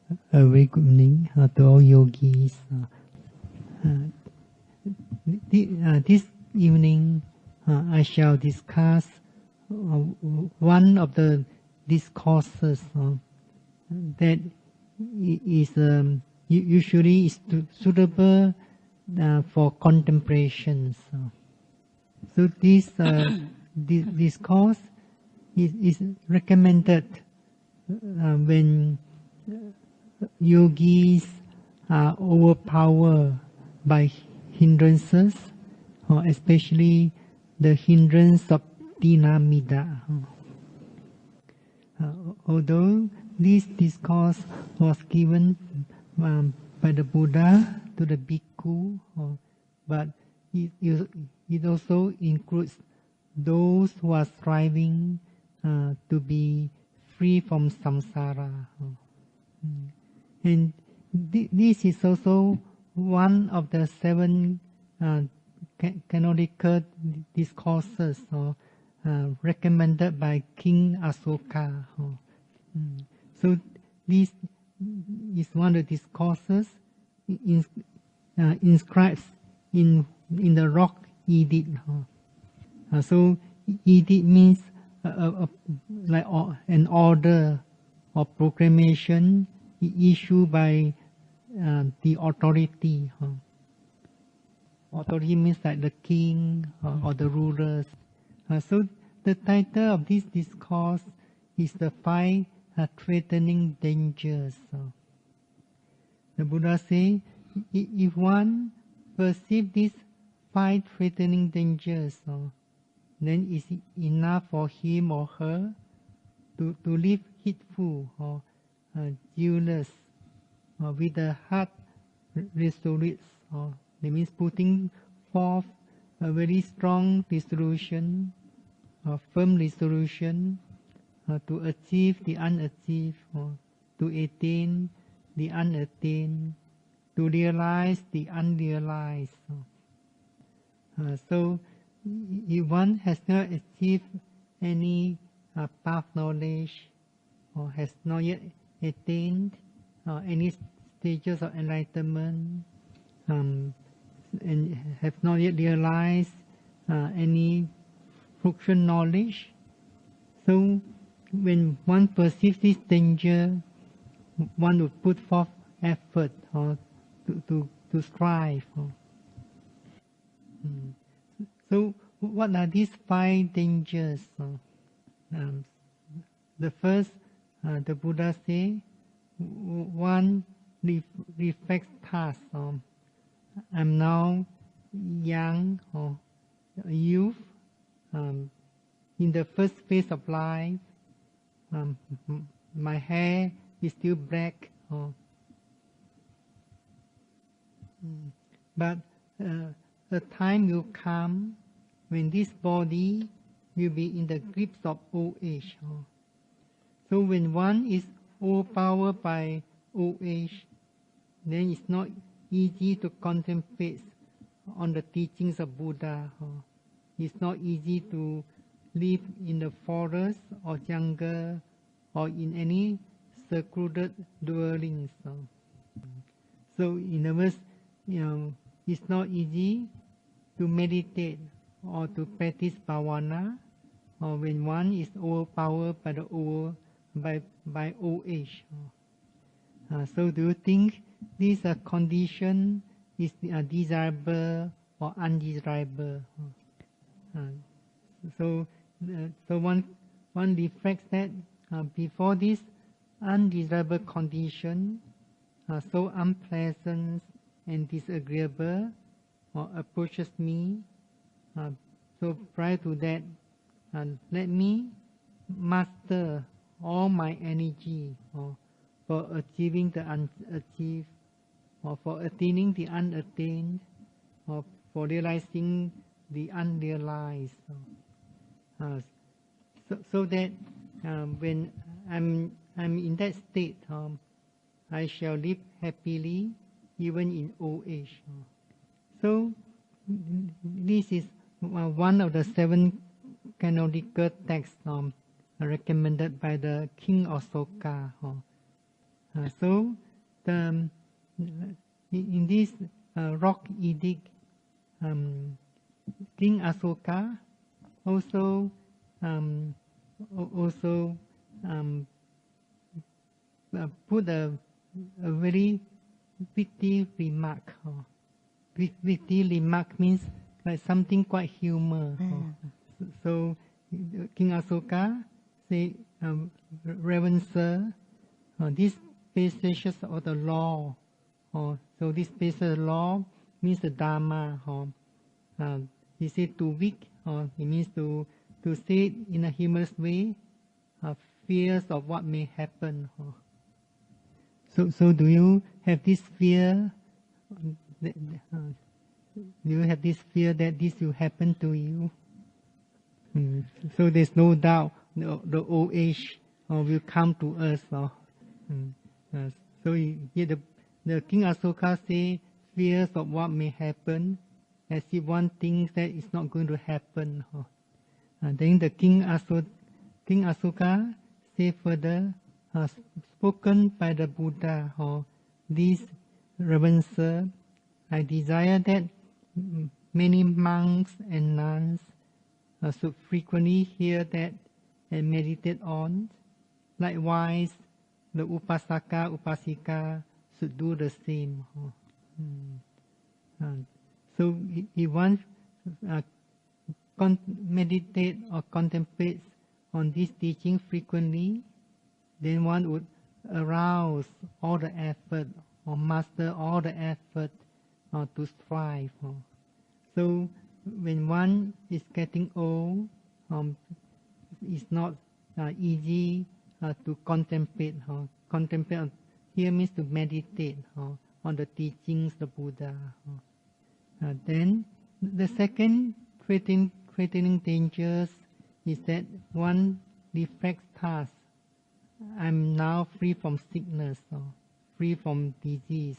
A very good evening to all yogis. This evening, I shall discuss one of the discourses that is usually is suitable for contemplation. So this discourse is recommended when yogis are overpowered by hindrances, especially the hindrance of dinamida. Although this discourse was given by the Buddha to the bhikkhu, but it also includes those who are striving to be free from samsara. And this is also one of the 7 canonical discourses recommended by King Asoka. So this is one of the discourses inscribed in the rock edict. So edict means like an order or proclamation issued by the authority. Authority means like the king or the rulers. So the title of this discourse is the 5 threatening dangers. The Buddha says, if one perceives these 5 threatening dangers, then it's enough for him or her to live heedful or zealous, with a heart resolute. That means putting forth a very strong resolution, a firm resolution to achieve the unachieved, to attain the unattained, to realize the unrealized. So if one has not achieved any path knowledge, or has not yet attained any stages of enlightenment, and have not yet realized any fruitful knowledge, so when one perceives this danger, one would put forth effort to strive. So what are these 5 dangers? The first, the Buddha say, one reflects past. I'm now young or youth, in the first phase of life. My hair is still black. But the time will come when this body will be in the grips of old age. So when one is overpowered by old age, then it's not easy to contemplate on the teachings of Buddha. It's not easy to live in the forest or jungle or in any secluded dwellings. So in other words, it's not easy to meditate or to practice bhavana when one is overpowered by old age. So do you think this condition is desirable or undesirable? So one reflects that before this undesirable condition, so unpleasant and disagreeable, approaches me. So prior to that, let me master all my energy for achieving the unachieved, or for attaining the unattained, or for realizing the unrealized. So that when I'm in that state, I shall live happily even in old age. So this is one of the 7 canonical texts recommended by the King of Soka. So the, in this rock edict, King Asoka also also put a very witty remark. Witty remark means like something quite humor. So King Asoka say, Reverend Sir, these passages of the law, so this passage of the law means the Dharma. He said to weak, it means to say it in a humorous way, fears of what may happen. So do you have this fear? Do you have this fear that this will happen to you? So there's no doubt the old age will come to us. So here the King Asoka say fears of what may happen, as if one thinks that it's not going to happen. Then the King Asoka say further, spoken by the Buddha, this Reverend Sir, I desire that many monks and nuns should frequently hear that and meditate on. Likewise, the Upasaka, Upasika should do the same. So if one meditate or contemplate on this teaching frequently, then one would arouse all the effort or master all the effort to strive. So when one is getting old, it's not easy to contemplate. Contemplate here means to meditate on the teachings of the Buddha. Then the second threatening dangers is that one reflects task. I'm now free from sickness, free from disease.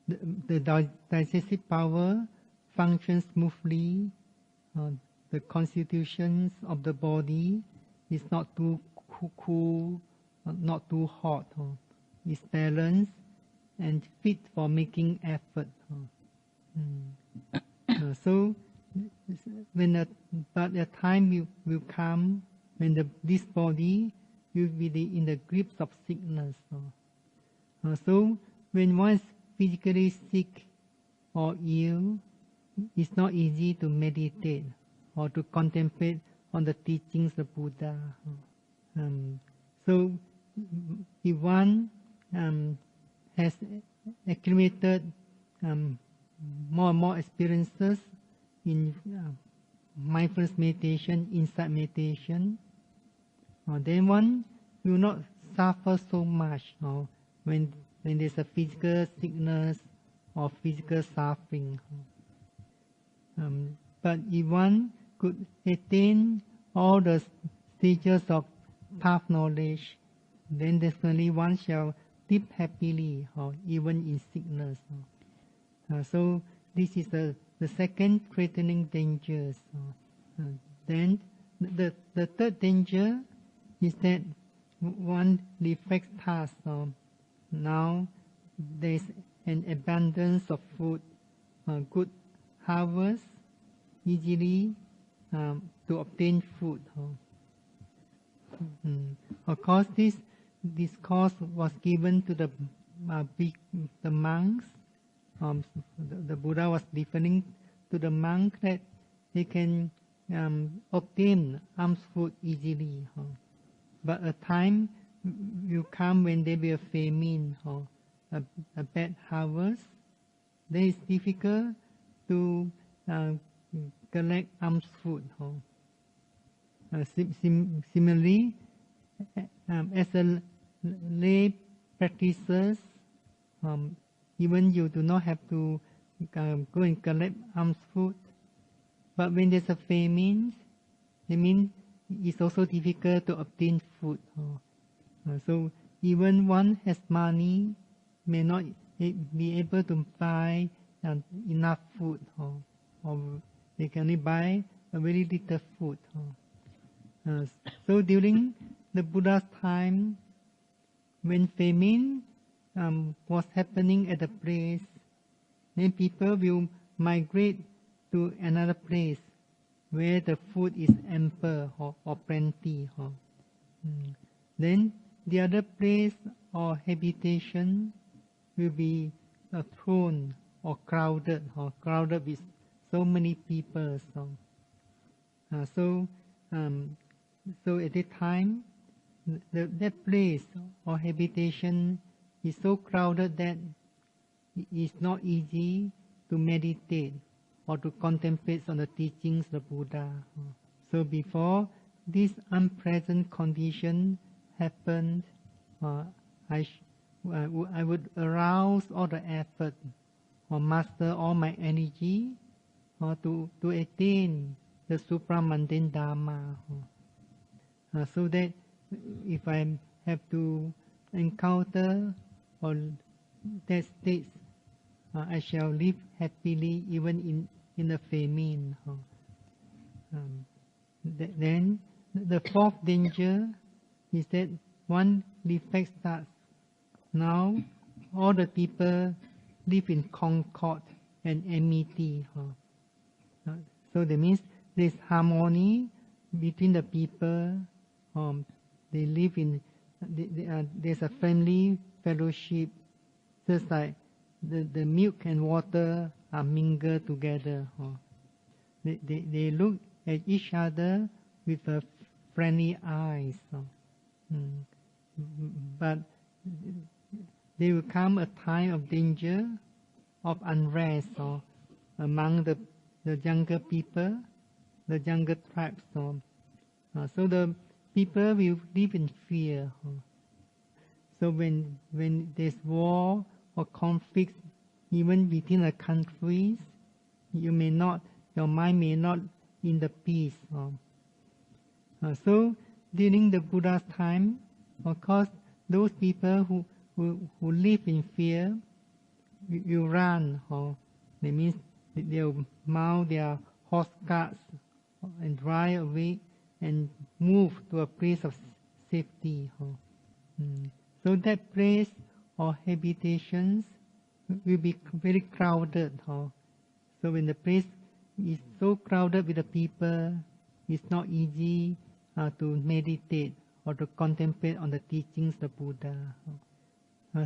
The digestive power functions smoothly. The constitutions of the body is not too cool, not too hot. It's balanced and fit for making effort. So when the time will come when this body will be in the grips of sickness. So when one is physically sick or ill, it's not easy to meditate or to contemplate on the teachings of Buddha. So if one has accumulated more and more experiences in mindfulness meditation, insight meditation, then one will not suffer so much when there's a physical sickness or physical suffering. But if one could attain all the stages of path knowledge, then definitely one shall live happily, even in sickness. So this is the second threatening danger. Then the third danger is that one reflects task. Now there is an abundance of food, good harvest, easily to obtain food. Of course, this discourse was given to the monks. The Buddha was referring to the monks that they can obtain alms food easily. But a time will come when there will be a famine or a bad harvest. Then it's difficult to collect alms food. Similarly, as a lay practitioners, even you do not have to go and collect alms food. But when there's a famine, I mean, it's also difficult to obtain food. So even one has money, may not be able to buy enough food, or they can only buy a very little food. So during the Buddha's time, when famine was happening at the place, then people will migrate to another place where the food is ample or plenty. Then the other place or habitation will be thrown or crowded with so many people. So at that time, that place or habitation is so crowded that it is not easy to meditate or to contemplate on the teachings of the Buddha. So before this unpleasant condition happened, I would arouse all the effort or master all my energy to attain the supramundane Dharma. So that if I have to encounter or that state, I shall live happily even in the famine. Then the fourth danger is that one defect starts. Now all the people live in concord and amity. So that means there's harmony between the people. They live in, there's a family fellowship, just like the milk and water are mingled together. They look at each other with a friendly eyes. But there will come a time of danger, of unrest among the younger people, the younger tribes. So the people will live in fear. So when there's war or conflict, even within the countries, your mind may not in the peace. So during the Buddha's time, of course, those people who live in fear will run. That means they'll mount their horse carts and drive away and move to a place of safety. So that place or habitations will be very crowded. So when the place is so crowded with the people, it's not easy to meditate or to contemplate on the teachings of the Buddha.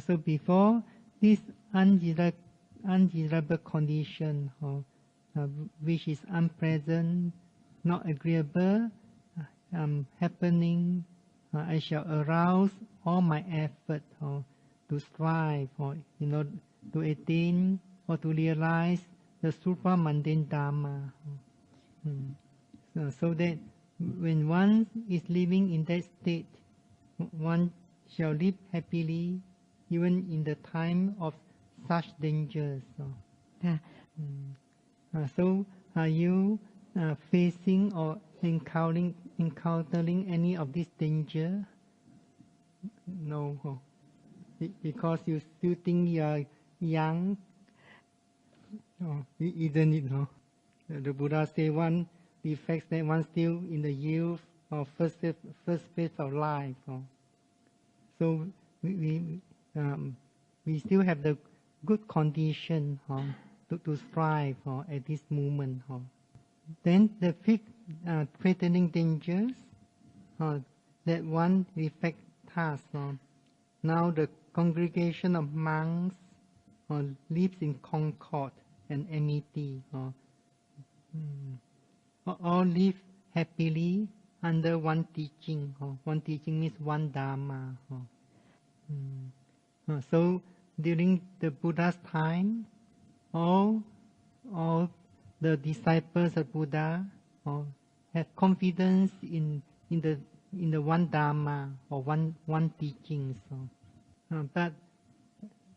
So before this undesirable condition, which is unpleasant, not agreeable, happening, I shall arouse all my effort to strive to attain or to realize the supramundane Dharma. So that when one is living in that state, one shall live happily even in the time of such dangers. So are you facing or encountering any of this danger? No, because you still think you are young. Isn't it? The Buddha say one defects that one still in the youth or first phase of life. So we still have the good condition to strive at this moment. Then the fifth threatening dangers that one reflect task. Now the congregation of monks lives in concord and amity. All live happily under one teaching. One teaching means one Dharma. So during the Buddha's time, all the disciples of Buddha have confidence in the one Dharma or one teaching. But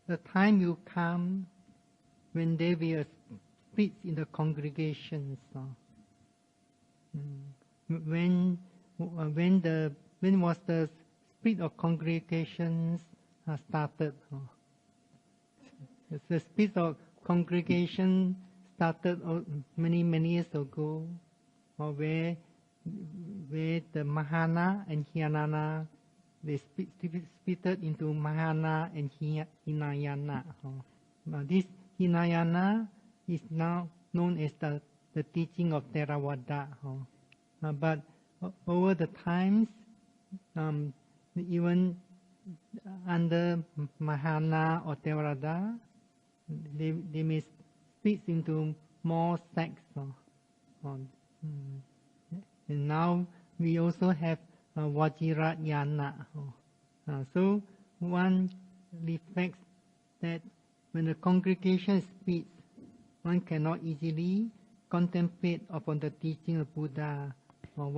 the time will come when there will be split in the congregations. When was the split of congregations started? The split of congregation started many years ago, where the Mahana and Hinayana they split into Mahana and Hinayana. This Hinayana is now known as the teaching of Theravada. But over the times, even under Mahana or Theravada, they may split into more sects. And now we also have Vajrayana. So one reflects that when the congregation speaks, one cannot easily contemplate upon the teaching of Buddha, or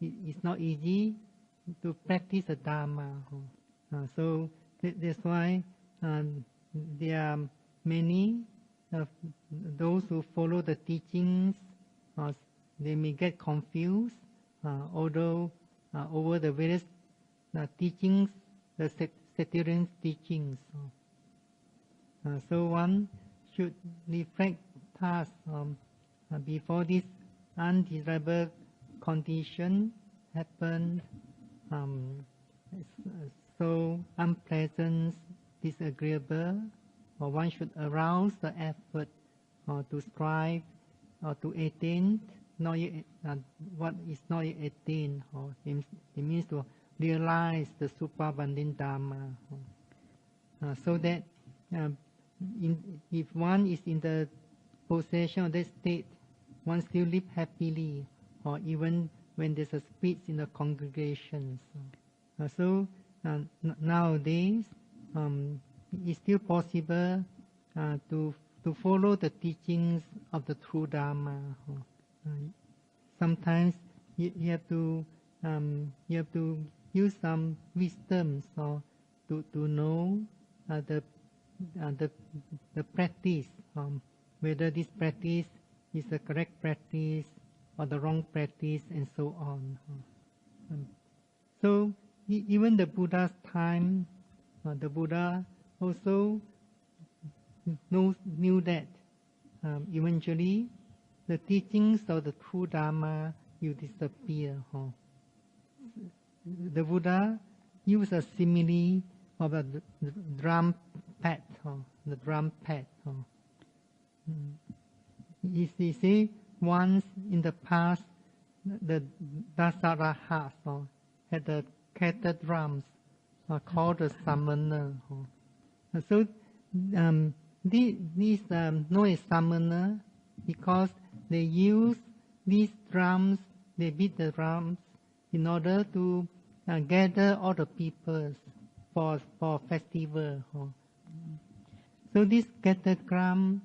it's not easy to practice the Dharma. So that's why there are many of those who follow the teachings. They may get confused, although over the various teachings, the sectarian teachings. So one should reflect past before this undesirable condition happened, so unpleasant, disagreeable, or one should arouse the effort to strive or to attain not yet, what is not yet attained. It means to realize the superabundant Dharma. So that if one is in the possession of that state, one still live happily, or even when there's a split in the congregations. So nowadays, it's still possible to follow the teachings of the true Dharma. Sometimes you have to use some wisdom to know the practice, whether this practice is the correct practice or the wrong practice, and so on. So even the Buddha's time, the Buddha also knew that eventually the teachings of the true Dharma will disappear. The Buddha used a simile of a drum pad, the drum pad. He say once in the past, the Dasarahas had the kettle drums called the summoner. So these known as summoner because they use these drums, they beat the drums in order to gather all the peoples for festival. So this kettle drums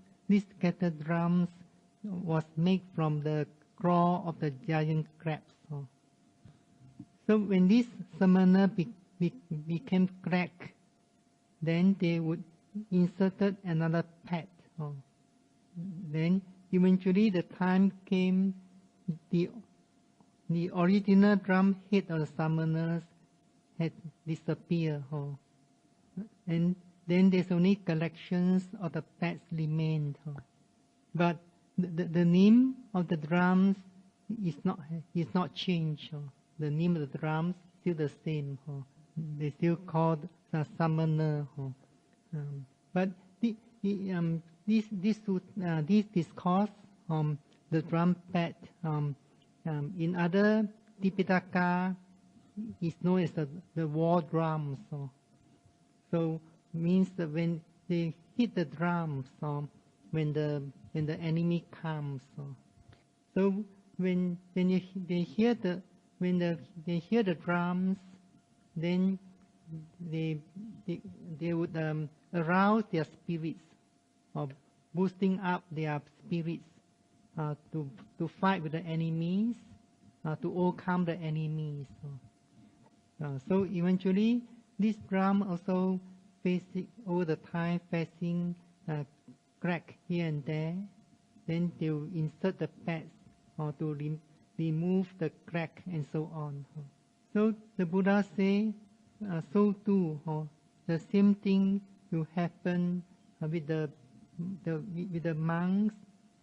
was made from the claw of the giant crabs. So when this summoner became cracked, then they would insert another pad. Then eventually the time came, the original drum head of the summoners had disappeared. And then there's only collections of the pads remained. But the name of the drums is not changed. The name of the drums still the same. They still called the summoner. But this discourse, the drum pad, in other Tipitaka is known as the war drums. So means that when they hit the drums, when the enemy comes. So when they hear the drums, then they would arouse their spirits, or boosting up their spirits to fight with the enemies, to overcome the enemies. So eventually, this drum also facing all the time facing crack here and there. Then they will insert the pads to remove the crack and so on. So the Buddha say, so too, the same thing will happen with the monks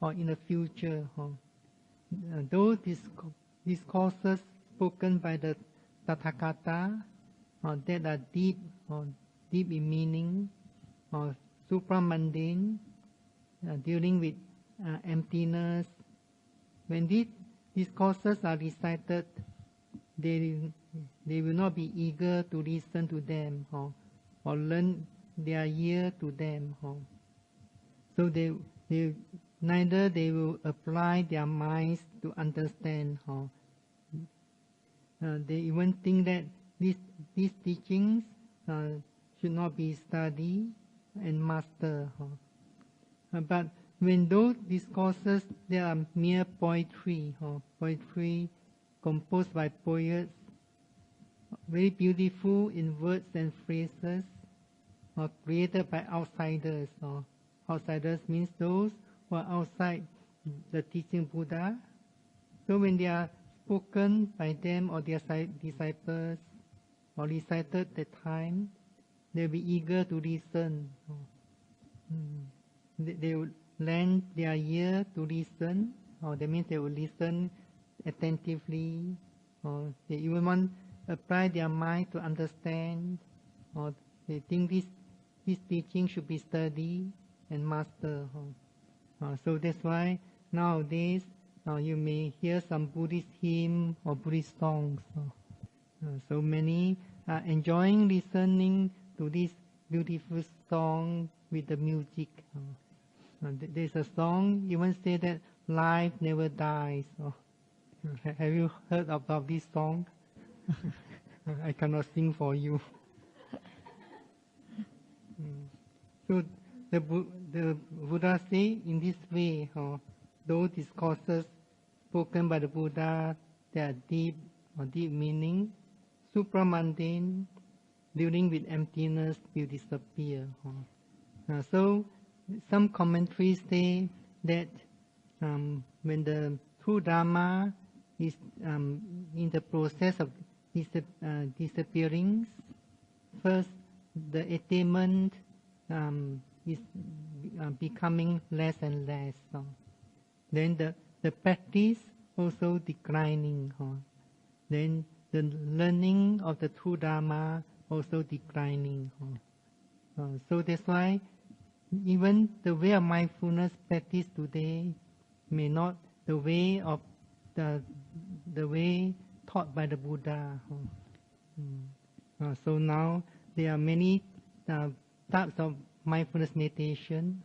or in the future. Those discourses spoken by the Tathagata that are deep or deep in meaning or supramundane, dealing with emptiness. When these discourses are recited, they will not be eager to listen to them or lend their ear to them. So neither they will apply their minds to understand. They even think that these teachings should not be studied and mastered. But when those discourses, they are mere poetry, poetry composed by poets, very beautiful in words and phrases, created by outsiders. Outsiders means those who are outside the teaching Buddha. So when they are spoken by them or their disciples or recited at the time, they will be eager to listen. They will lend their ear to listen, or that means they will listen attentively, or they even want to apply their mind to understand, or they think this teaching should be studied and mastered. So that's why nowadays you may hear some Buddhist hymn or Buddhist songs. So many are enjoying listening to this beautiful song with the music. There's a song even say that life never dies. Have you heard about this song? I cannot sing for you. So the Buddha say in this way, those discourses spoken by the Buddha, they are deep or deep meaning, supramundane, dealing with emptiness will disappear. So some commentaries say that when the true Dharma is in the process of disappearing, first the attainment is becoming less and less. Then the practice also declining. Then the learning of the true Dharma also declining. So that's why even the way of mindfulness practice today may not the way of the way taught by the Buddha. So now there are many types of mindfulness meditation.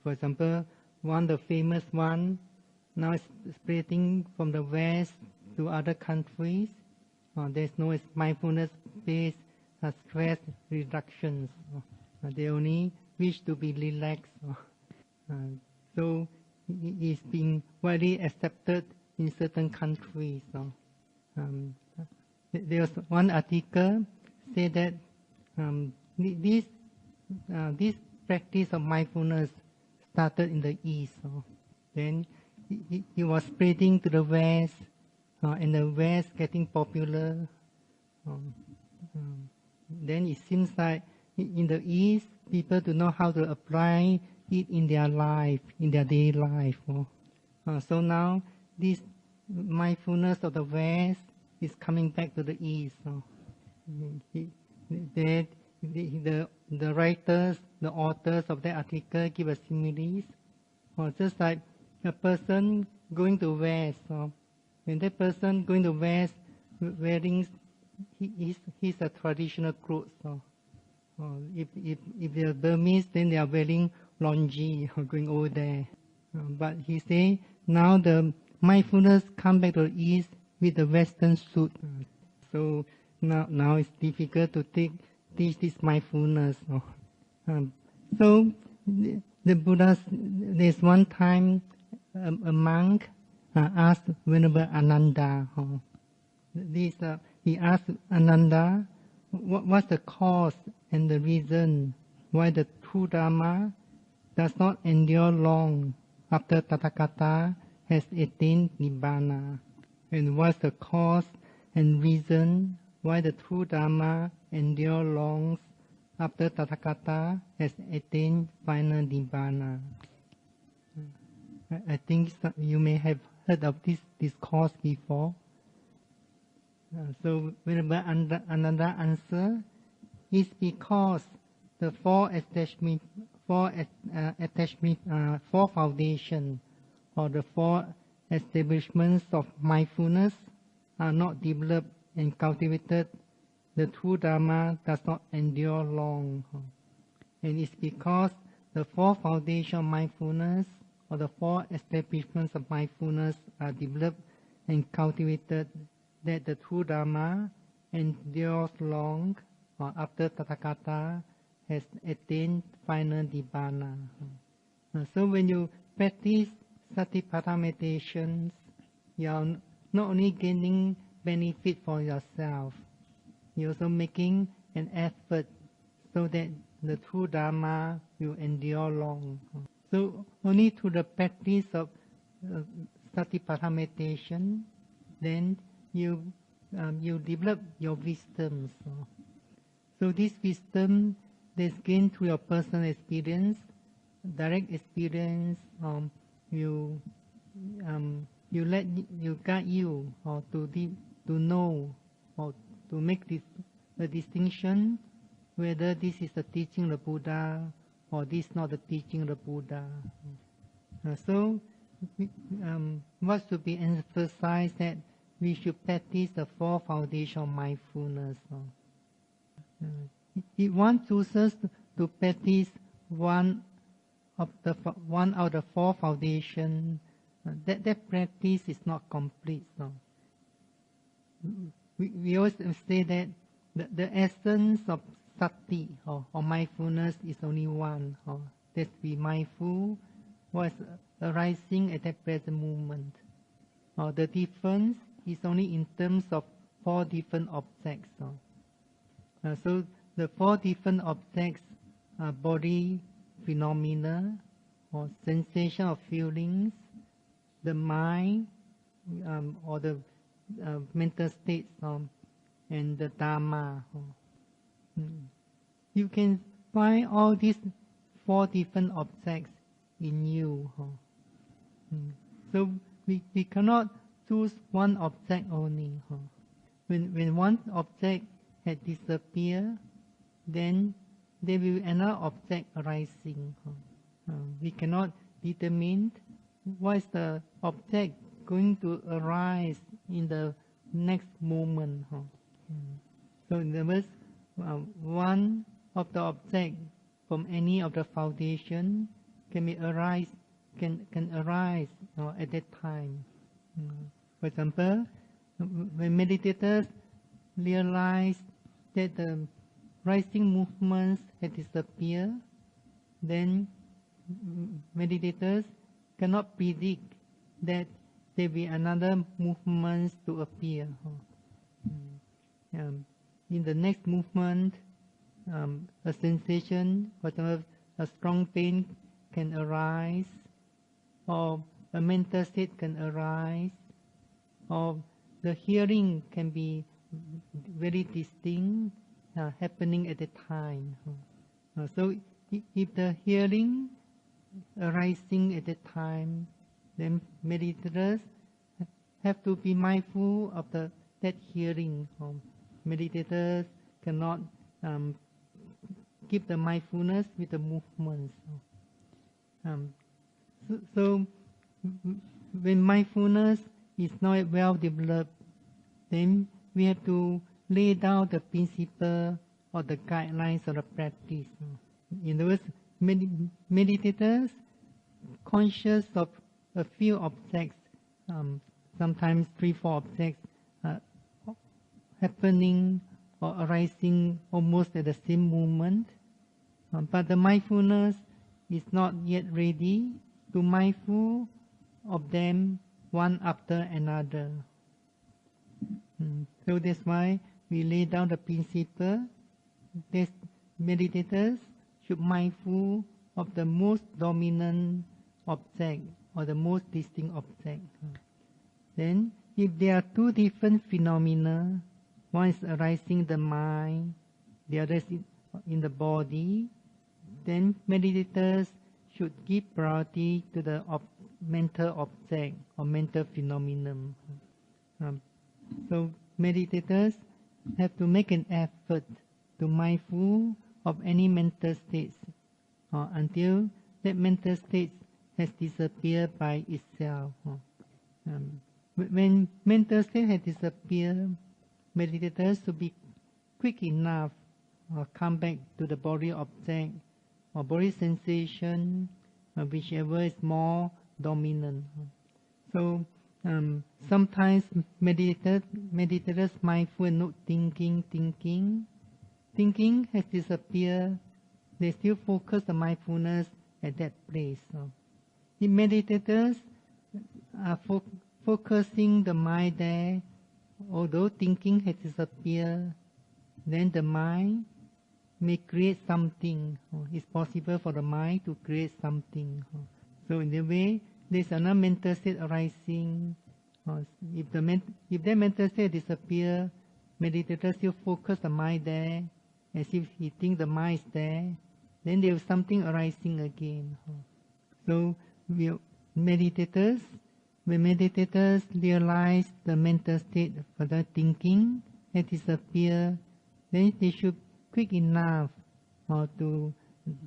For example, one the famous one now is spreading from the West to other countries. There's no mindfulness-based stress reductions. They only wish to be relaxed. So it's being widely accepted in certain countries. There's one article say that this practice of mindfulness started in the East. Then it was spreading to the West, and the West getting popular. Then it seems like in the East, people do know how to apply it in their life, in their daily life. So now this mindfulness of the West is coming back to the East. The writers, the authors of that article give a similes, just like a person going to West. When that person going to West wearing his traditional clothes. If they are Burmese, then they are wearing longi going over there. But he say now the mindfulness come back to the East with the Western suit. So now it's difficult to teach this mindfulness. So the Buddha, there's one time a monk asked Venerable Ananda. He asked Ananda, what's the cause and the reason why the true Dharma does not endure long after Tathagata has attained Nibbana? And what's the cause and reason why the true Dharma endure long after Tathagata has attained final Nibbana? I think you may have heard of this discourse before. So whenever another answer is because the four foundation or the four establishments of mindfulness are not developed and cultivated, the true Dharma does not endure long. And it's because the four foundation of mindfulness or the four establishments of mindfulness are developed and cultivated that the true Dharma endures long or after Tathagata has attained final Nibbana. So when you practice Satipatthana meditations, you are not only gaining benefit for yourself, you're also making an effort so that the true Dharma will endure long. So only through the practice of Satipatthana meditation, then you develop your wisdom. So this wisdom that's gained through your personal experience, direct experience, you guide you or to know or to make this a distinction whether this is the teaching of the Buddha or this is not the teaching of the Buddha. So what should be emphasized that we should practice the four foundations of mindfulness. If one chooses to practice one out of the four foundations, that practice is not complete. We always say that the essence of sati or mindfulness is only one. That's be mindful what's arising at that present moment. The difference is only in terms of four different objects. So the four different objects are body phenomena or sensation of feelings, the mind or the mental states, and the Dharma. You can find all these four different objects in you. So we cannot choose one object only. When one object has disappeared, then there will be another object arising. We cannot determine what is the object going to arise in the next moment. So in other words, one of the object from any of the foundation can arise at that time. For example, when meditators realize that the rising movements have disappeared, then meditators cannot predict that there will be another movement to appear. In the next movement, a sensation, for example, a strong pain can arise, or a mental state can arise, or the hearing can be very distinct, happening at the time. So if the hearing arising at the time, then meditators have to be mindful of that hearing. Meditators cannot keep the mindfulness with the movements. So when mindfulness is not well developed, then we have to lay down the principle or the guidelines of the practice. In other words, meditators conscious of a few objects, sometimes 3-4 objects happening or arising almost at the same moment, but the mindfulness is not yet ready to mindful of them one after another. So that's why we lay down the principle that meditators should mindful of the most dominant object or the most distinct object. Then, if there are two different phenomena, one is arising in the mind, the other is in the body, then meditators should give priority to the mental object or mental phenomenon. So meditators have to make an effort to mindful of any mental states until that mental state has disappeared by itself. When mental state has disappeared, meditators should be quick enough come back to the body object or body sensation, whichever is more dominant. So sometimes meditators mindful and not thinking has disappeared. They still focus the mindfulness at that place. The meditators are focusing the mind there, although thinking has disappeared, then the mind may create something. It's possible for the mind to create something. So in the way, there's another mental state arising. If that mental state disappears, meditators still focus the mind there, as if he thinks the mind is there, then there is something arising again. So when meditators realize the mental state for the thinking has disappeared, then they should quick enough to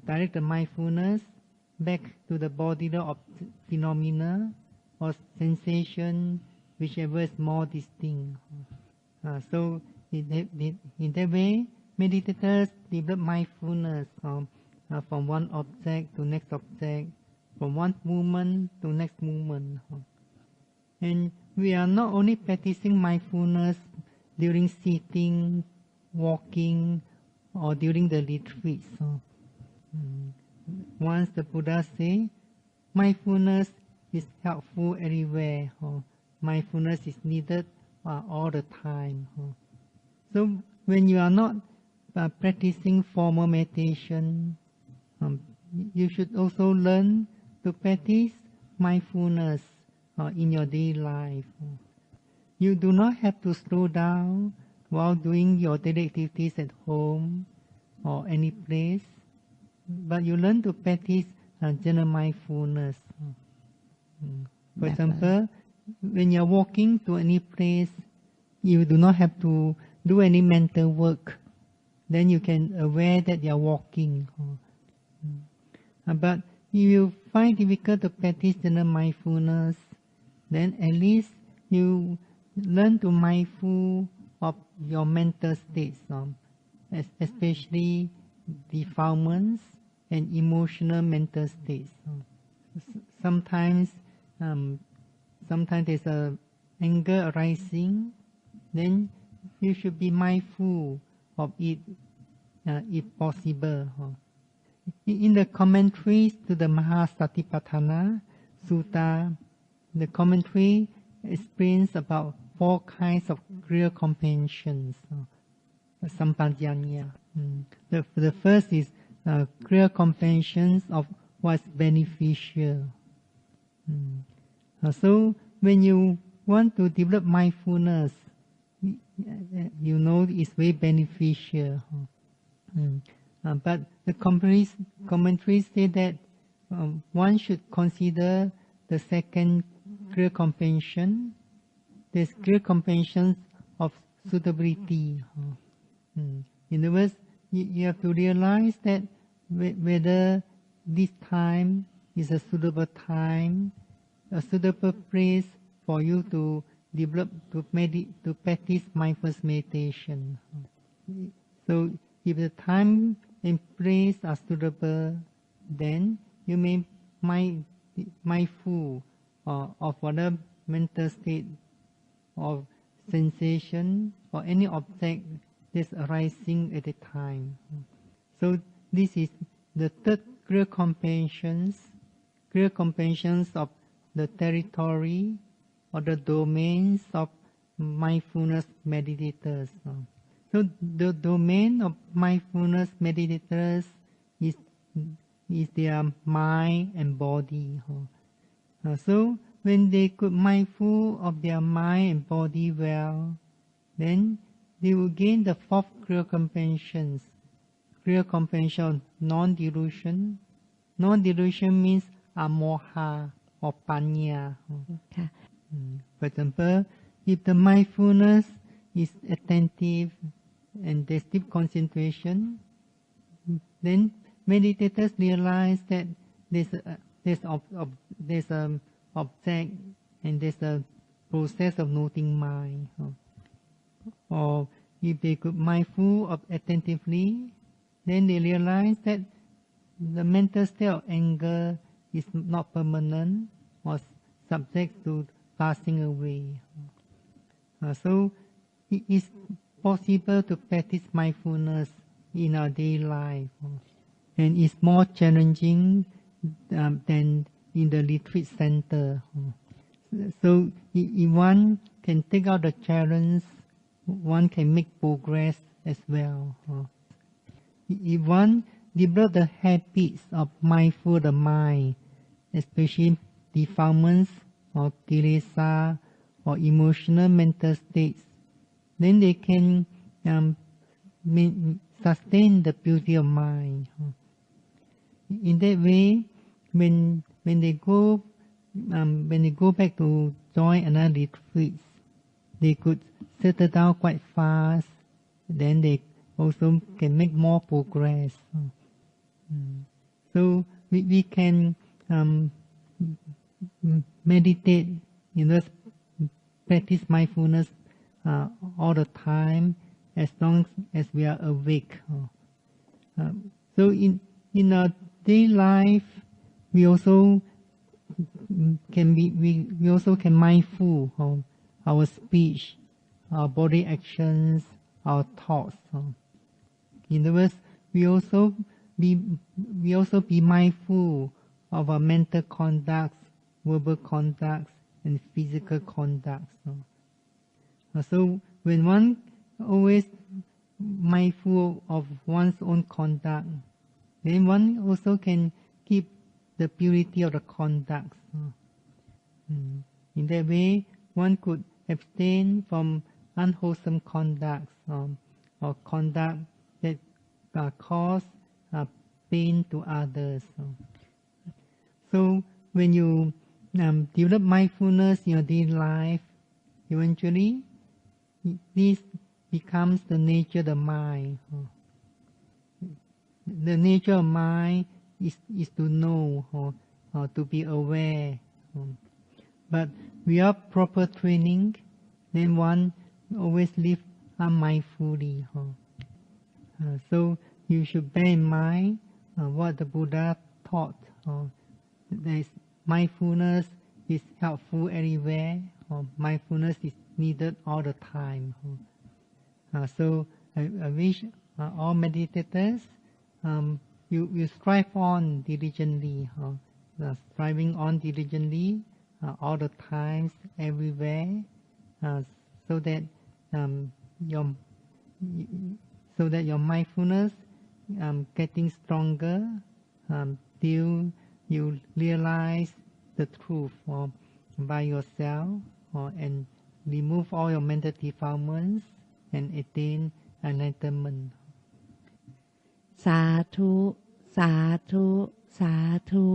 direct the mindfulness back to the bodily phenomena or sensation, whichever is more distinct. So in that way, meditators develop mindfulness from one object to next object, from one movement to next movement. And we are not only practicing mindfulness during sitting, walking, or during the retreats. Once the Buddha said, mindfulness is helpful everywhere. Mindfulness is needed all the time. So when you are not practicing formal meditation, you should also learn to practice mindfulness in your daily life. You do not have to slow down while doing your daily activities at home or any place, but you learn to practice general mindfulness. For example, when you are walking to any place, you do not have to do any mental work. Then you can aware that you are walking. But if you find difficult to practice general mindfulness, then at least you learn to mindful of your mental states, especially defilements and emotional mental states. Sometimes there's a anger arising, then you should be mindful of it if possible. In the commentaries to the Mahasatipatthana Sutta, the commentary explains about 4 kinds of clear comprehensions, sampajanya. The first is clear comprehensions of what's beneficial. So when you want to develop mindfulness, you know it's very beneficial. But the commentaries say that one should consider the second clear comprehension. There's clear comprehension of suitability. In other words, you have to realize that whether this time is a suitable time, a suitable place for you to develop, to practice mindfulness meditation. So if the time and place are suitable, then you may mindful of whatever mental state or sensation or any object that's arising at the time. So this is the third clear comprehensions of the territory or the domains of mindfulness meditators. So the domain of mindfulness meditators is their mind and body. So when they could mindful of their mind and body well, then they will gain the 4th clear comprehension of non-delusion. Non-delusion means amoha or panya. For example, if the mindfulness is attentive and there's deep concentration, then meditators realize that there's a object and there's a process of noting mind. Or if they could mindful of attentively, then they realize that the mental state of anger is not permanent or subject to passing away. So it is possible to practice mindfulness in our daily life, and it's more challenging than in the retreat center. So if one can take out the challenge, one can make progress as well. If one develop the habits of mindful the mind, especially defilements or kilesa or emotional mental states, then they can sustain the beauty of mind. In that way, when they go back to join another retreat, they could settle down quite fast. Then they also can make more progress. So we can meditate, practice mindfulness all the time as long as we are awake. So in our daily life, we also can mindful of our speech, our body actions, our thoughts. In other words, we also be mindful of our mental conducts, verbal conducts, and physical conducts. So when one always mindful of one's own conduct, then one also can keep the purity of the conduct. In that way, one could abstain from unwholesome conducts or conduct that cause pain to others. So when you develop mindfulness in your daily life, eventually this becomes the nature of the mind. The nature of mind is to know or to be aware. But without proper training, then one always live unmindfully. So you should bear in mind what the Buddha taught. Mindfulness is helpful everywhere. Mindfulness is needed all the time. So I wish all meditators, you strive on diligently, striving on diligently all the times, everywhere, so that your mindfulness getting stronger till you realize the truth by yourself, and remove all your mental defilements and attain enlightenment. สาธุ สาธุ สาธุ